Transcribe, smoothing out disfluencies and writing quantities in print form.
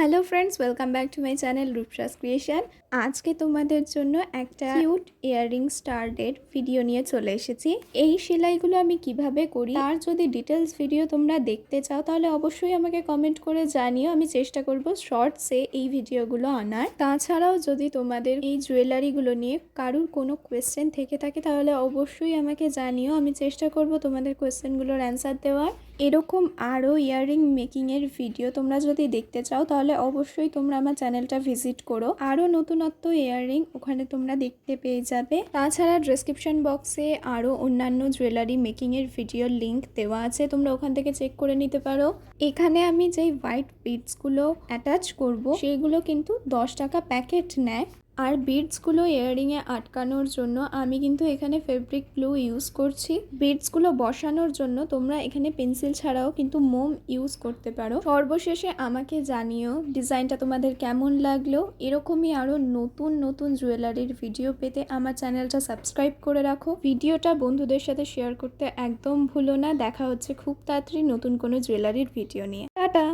Hello friends, welcome back to my channel রূপসাস creation. আজকে তোমাদের জন্য একটা কিউট ইয়াররিং স্টার্টের ভিডিও নিয়ে চলে এসেছি। এই সেলাইগুলো আমি কিভাবে করি তার যদি ডিটেলস ভিডিও তোমরা দেখতে চাও তাহলে অবশ্যই আমাকে কমেন্ট করে জানিও। আমি চেষ্টা করব শর্টসে এই ভিডিওগুলো আনার। তাছাড়াও যদি তোমাদের এই জুয়েলারিগুলো নিয়ে কারুর কোনো কোয়েশ্চেন থেকে থাকে তাহলে অবশ্যই আমাকে জানিও। আমি চেষ্টা করব তোমাদের কোয়েশ্চেনগুলোর অ্যান্সার দেওয়ার। এরকম আরও ইয়াররিং মেকিংয়ের ভিডিও তোমরা যদি দেখতে চাও তাহলে অবশ্যই তোমরা আমার চ্যানেলটা ভিজিট করো। আরও নতুনত্ব ইয়াররিং ওখানে তোমরা দেখতে পেয়ে যাবে। তাছাড়া ডেসক্রিপশন বক্সে আরও অন্যান্য জুয়েলারি মেকিংয়ের ভিডিওর লিঙ্ক দেওয়া আছে, তোমরা ওখান থেকে চেক করে নিতে পারো। এখানে আমি যেই হোয়াইট বিডসগুলো অ্যাটাচ করব সেগুলো কিন্তু 10 টাকা প্যাকেট নেয়। আর বিডসগুলো ইয়াররিংয়ে আটকানোর জন্য আমি কিন্তু এখানে ফেব্রিক গ্লু ইউজ করছি। বিডসগুলো বসানোর জন্য তোমরা এখানে পেন্সিল ছাড়াও কিন্তু মোম ইউজ করতে পারো। সর্বশেষে আমাকে জানিও ডিজাইনটা তোমাদের কেমন লাগলো। এরকমই আরও নতুন নতুন জুয়েলারির ভিডিও পেতে আমার চ্যানেলটা সাবস্ক্রাইব করে রাখো। ভিডিওটা বন্ধুদের সাথে শেয়ার করতে একদম ভুলো না। দেখা হচ্ছে খুব তাড়াতাড়ি নতুন কোনো জুয়েলারির ভিডিও নিয়ে। টাটা।